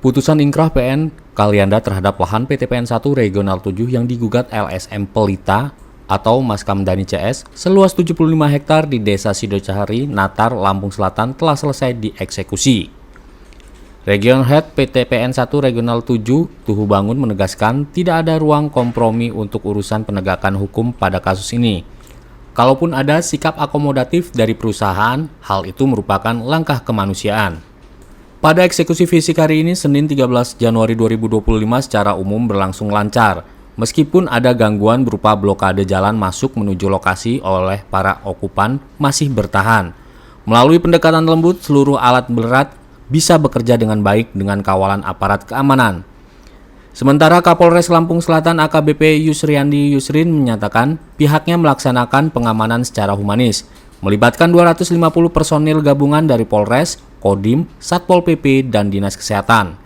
Putusan ingkrah PN Kalianda terhadap lahan PTPN 1 Regional 7 yang digugat LSM Pelita atau Maskamdani CS seluas 75 hektar di Desa Sidocahari, Natar, Lampung Selatan telah selesai dieksekusi. Regional Head PTPN 1 Regional 7 Tuhu Bangun menegaskan tidak ada ruang kompromi untuk urusan penegakan hukum pada kasus ini. Kalaupun ada sikap akomodatif dari perusahaan, hal itu merupakan langkah kemanusiaan. Pada eksekusi fisik hari ini, Senin 13 Januari 2025 secara umum berlangsung lancar, meskipun ada gangguan berupa blokade jalan masuk menuju lokasi oleh para okupan masih bertahan. Melalui pendekatan lembut, seluruh alat berat bisa bekerja dengan baik dengan kawalan aparat keamanan. Sementara Kapolres Lampung Selatan AKBP Yusriandi Yusrin menyatakan pihaknya melaksanakan pengamanan secara humanis, melibatkan 250 personil gabungan dari Polres, Kodim, Satpol PP, dan Dinas Kesehatan.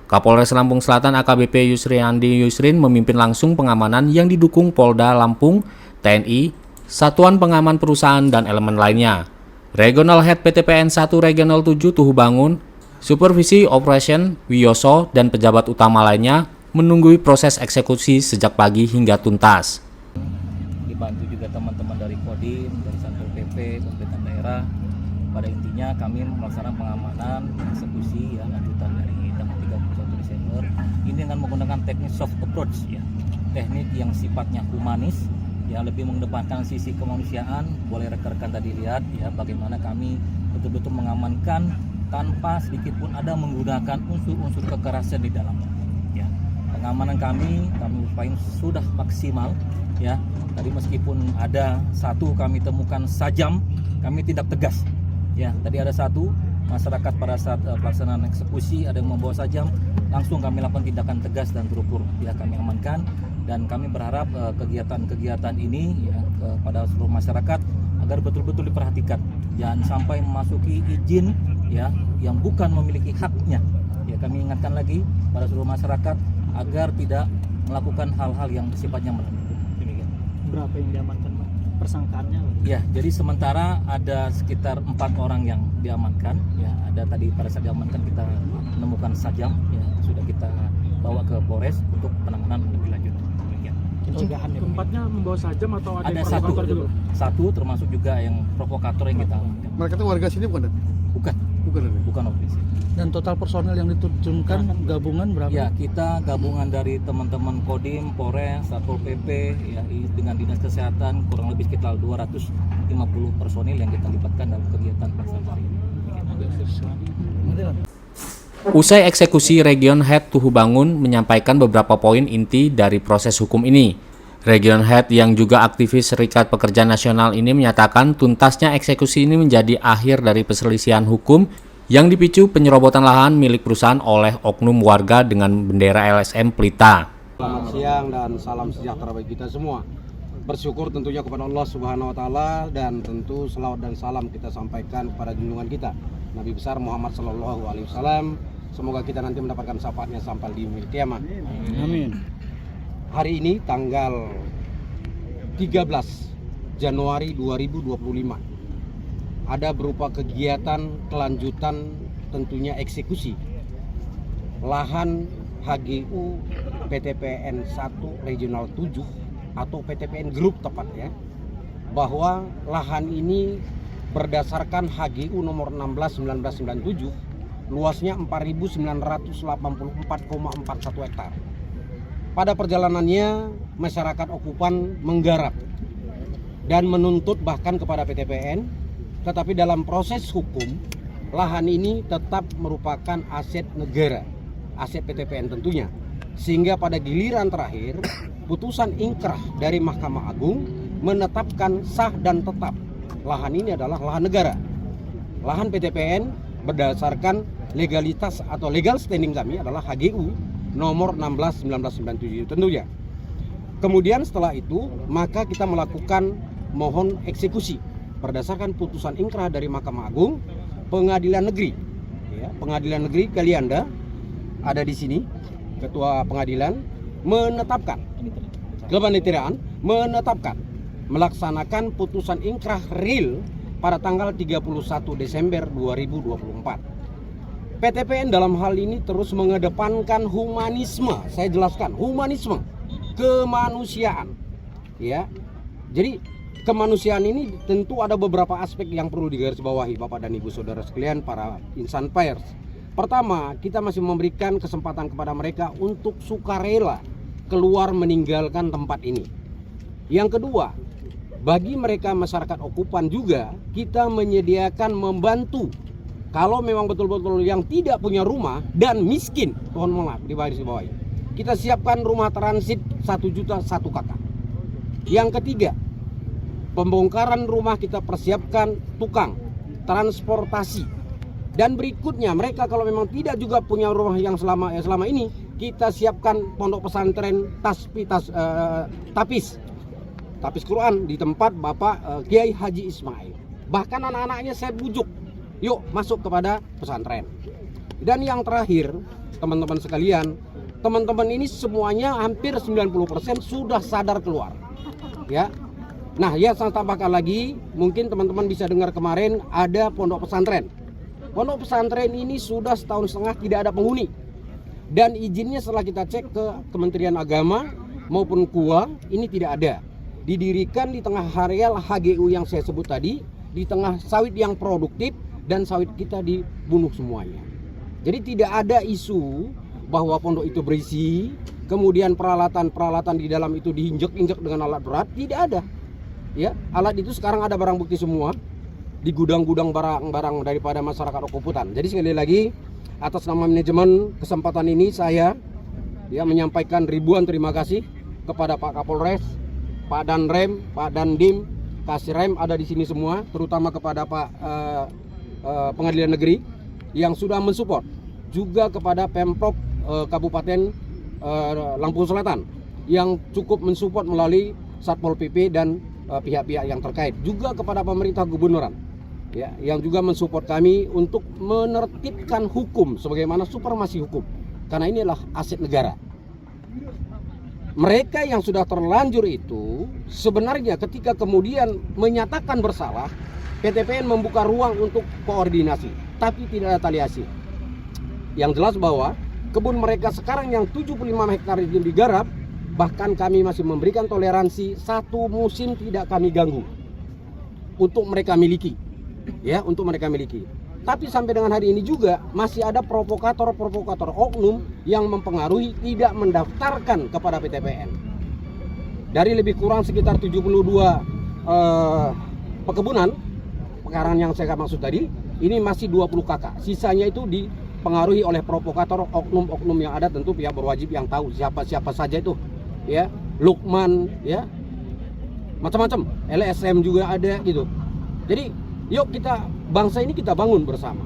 Kapolres Lampung Selatan AKBP Yusriandi Yusrin memimpin langsung pengamanan yang didukung Polda Lampung, TNI, Satuan Pengaman Perusahaan, dan elemen lainnya. Regional Head PTPN 1 Regional 7 Tuhu Bangun, Supervisi Operation Wiyoso, dan pejabat utama lainnya menunggu proses eksekusi sejak pagi hingga tuntas. Dibantu juga teman-teman dari Kodim, dari Satpol PP, pemerintah daerah. Pada intinya kami melaksanakan pengamanan eksekusi ya lanjutan dari tanggal 31 Desember. Ini dengan menggunakan teknik soft approach ya. Teknik yang sifatnya humanis ya, lebih mengedepankan sisi kemanusiaan. Boleh rekan-rekan tadi lihat ya bagaimana kami betul-betul mengamankan tanpa sedikit pun ada menggunakan unsur-unsur kekerasan di dalamnya. Ya. Pengamanan kami upayakan sudah maksimal ya. Tadi meskipun ada satu kami temukan sajam, kami tindak tegas. Ya, tadi ada satu masyarakat pada saat pelaksanaan eksekusi ada yang membawa sajam, langsung kami lakukan tindakan tegas dan terukur. Ya, kami amankan dan kami berharap kegiatan-kegiatan ini ya kepada seluruh masyarakat agar betul-betul diperhatikan. Jangan sampai memasuki izin ya yang bukan memiliki haknya. Ya, kami ingatkan lagi pada seluruh masyarakat agar tidak melakukan hal-hal yang sifatnya melanggar. Demikian. Berapa yang diamankan, Pak? Persangkaannya? Ya, jadi sementara ada sekitar 4 orang yang diamankan. Ya, ada tadi pada saat diamankan kita menemukan sajam. Ya, sudah kita bawa ke Polres untuk penanganan lebih lanjut. Demikian. Pencegahan ya? Tempatnya membawa sajam atau ada Ada provokator satu termasuk juga yang provokator yang kita amankan. Mereka itu warga sini bukan? Bukan ofisi. Dan total personel yang diterjunkan gabungan berapa? Ya, kita gabungan dari teman-teman Kodim, Polres, Satpol PP ya dengan Dinas Kesehatan kurang lebih sekitar 250 personil yang kita libatkan dalam kegiatan pelaksanaan hari ini. Usai eksekusi, Region Head Tuhu Bangun menyampaikan beberapa poin inti dari proses hukum ini. Region Head yang juga aktivis Serikat Pekerja Nasional ini menyatakan tuntasnya eksekusi ini menjadi akhir dari perselisihan hukum yang dipicu penyerobotan lahan milik perusahaan oleh oknum warga dengan bendera LSM Pelita. Selamat siang dan salam sejahtera bagi kita semua. Bersyukur tentunya kepada Allah Subhanahu wa taala dan tentu selawat dan salam kita sampaikan kepada junjungan kita Nabi besar Muhammad sallallahu alaihi wasallam. Semoga kita nanti mendapatkan syafaatnya sampai di yaumil qiyamah. Amin. Hari ini tanggal 13 Januari 2025 ada berupa kegiatan kelanjutan tentunya eksekusi lahan HGU PTPN 1 Regional 7 atau PTPN Group tepatnya, bahwa lahan ini berdasarkan HGU nomor 16 1997 luasnya 4.984,41 hektar. Pada perjalanannya masyarakat okupan menggarap dan menuntut bahkan kepada PTPN, tetapi dalam proses hukum lahan ini tetap merupakan aset negara, aset PTPN tentunya. Sehingga pada giliran terakhir putusan ingkrah dari Mahkamah Agung menetapkan sah dan tetap lahan ini adalah lahan negara, lahan PTPN berdasarkan legalitas atau legal standing kami adalah HGU nomor 16 1997 tentunya. Kemudian setelah itu maka kita melakukan mohon eksekusi berdasarkan putusan ingkrah dari Mahkamah Agung. Pengadilan Negeri ya, Pengadilan Negeri Kalianda ada di sini, Ketua Pengadilan menetapkan, kepanitiaan menetapkan melaksanakan putusan ingkrah real pada tanggal 31 Desember 2024. PTPN dalam hal ini terus mengedepankan humanisme. Saya jelaskan, humanisme, kemanusiaan. Ya. Jadi kemanusiaan ini tentu ada beberapa aspek yang perlu digarisbawahi Bapak dan Ibu saudara sekalian para insan pers. Pertama, kita masih memberikan kesempatan kepada mereka untuk sukarela keluar meninggalkan tempat ini. Yang kedua, bagi mereka masyarakat okupan juga kita menyediakan membantu. Kalau memang betul-betul yang tidak punya rumah dan miskin, mohon maaf digarisbawahi, kita siapkan rumah transit 1 juta 1 kakak. Yang ketiga, pembongkaran rumah kita persiapkan tukang transportasi. Dan berikutnya mereka kalau memang tidak juga punya rumah yang selama ini, kita siapkan pondok pesantren tapis Quran di tempat Bapak Kiai Haji Ismail. Bahkan anak-anaknya saya bujuk, yuk masuk kepada pesantren. Dan yang terakhir, teman-teman sekalian, teman-teman ini semuanya hampir 90% sudah sadar keluar. Ya. Nah, ya saya tambahkan lagi, mungkin teman-teman bisa dengar kemarin ada pondok pesantren. Pondok pesantren ini sudah setahun setengah tidak ada penghuni. Dan izinnya setelah kita cek ke Kementerian Agama maupun KUA, ini tidak ada. Didirikan di tengah areal HGU yang saya sebut tadi, di tengah sawit yang produktif, dan sawit kita dibunuh semuanya. Jadi tidak ada isu bahwa pondok itu berisi, kemudian peralatan-peralatan di dalam itu diinjek-injek dengan alat berat, tidak ada. Ya, alat itu sekarang ada barang bukti semua di gudang-gudang barang-barang daripada masyarakat okupan. Jadi sekali lagi atas nama manajemen kesempatan ini saya menyampaikan ribuan terima kasih kepada Pak Kapolres, Pak Danrem, Pak Dandim, Kasirem ada di sini semua, terutama kepada Pak Pengadilan Negeri yang sudah mensupport, juga kepada Pemprov Kabupaten Lampung Selatan yang cukup mensupport melalui Satpol PP dan pihak-pihak yang terkait, juga kepada pemerintah gubernuran ya, yang juga mensupport kami untuk menertibkan hukum sebagaimana supremasi hukum, karena inilah aset negara. Mereka yang sudah terlanjur itu sebenarnya ketika kemudian menyatakan bersalah, PTPN membuka ruang untuk koordinasi, tapi tidak ada taliasi. Yang jelas bahwa kebun mereka sekarang yang 75 hektar itu digarap, bahkan kami masih memberikan toleransi 1 musim tidak kami ganggu untuk mereka miliki, ya, untuk mereka miliki. Tapi sampai dengan hari ini juga masih ada provokator-provokator oknum yang mempengaruhi tidak mendaftarkan kepada PTPN. Dari lebih kurang sekitar 72 pekebunan pekarangan yang saya maksud tadi, ini masih 20 kakak. Sisanya itu dipengaruhi oleh provokator oknum-oknum yang ada, tentu pihak berwajib yang tahu siapa-siapa saja itu. Ya, Lukman, ya, macam-macam, LSM juga ada gitu. Jadi yuk kita bangsa ini kita bangun bersama.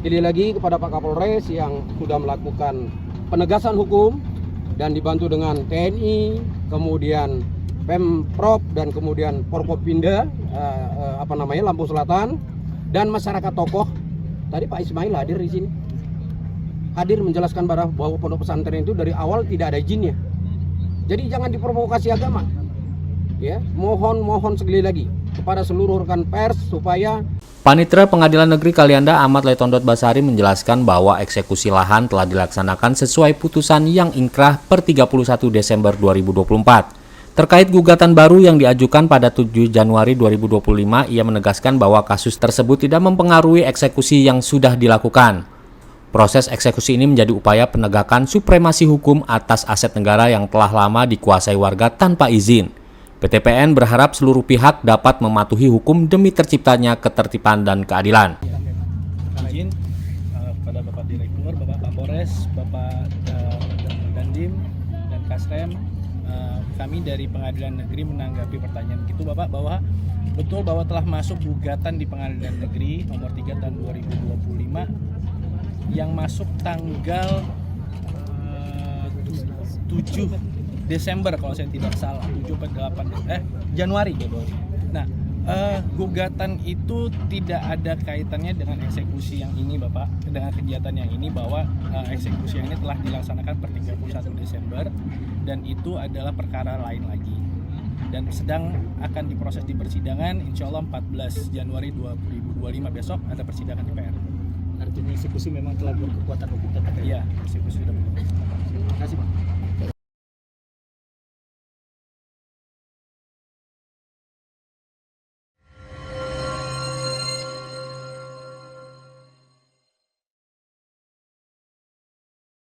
Sekali lagi kepada Pak Kapolres yang sudah melakukan penegasan hukum dan dibantu dengan TNI, kemudian Pemprov dan kemudian Forkopimda Lampung Selatan dan masyarakat tokoh. Tadi Pak Ismail hadir di sini. Hadir menjelaskan bahwa pondok pesantren itu dari awal tidak ada izinnya. Jadi jangan diprovokasi agama. Ya, mohon sekali lagi kepada seluruh rekan pers supaya Panitera Pengadilan Negeri Kalianda Ahmad Letondot Basari menjelaskan bahwa eksekusi lahan telah dilaksanakan sesuai putusan yang ingkrah per 31 Desember 2024. Terkait gugatan baru yang diajukan pada 7 Januari 2025, ia menegaskan bahwa kasus tersebut tidak mempengaruhi eksekusi yang sudah dilakukan. Proses eksekusi ini menjadi upaya penegakan supremasi hukum atas aset negara yang telah lama dikuasai warga tanpa izin. PTPN berharap seluruh pihak dapat mematuhi hukum demi terciptanya ketertiban dan keadilan. Izin kepada Bapak Direktur, Bapak Kapolres, Bapak Dandim dan Kasrem, kami dari Pengadilan Negeri menanggapi pertanyaan itu Bapak, bahwa betul bahwa telah masuk gugatan di Pengadilan Negeri nomor 3 tahun 2025 yang masuk tanggal 7 Desember kalau saya tidak salah, 8 Januari. Nah, gugatan itu tidak ada kaitannya dengan eksekusi yang ini Bapak, dengan kegiatan yang ini, bahwa eksekusi yang ini telah dilaksanakan per 31 Desember dan itu adalah perkara lain lagi dan sedang akan diproses di persidangan. Insya Allah 14 Januari 2025 besok ada persidangan di PR. Artinya eksekusi memang telah berkekuatan hukum tetap. Iya, eksekusi sudah benar. Terima kasih Pak.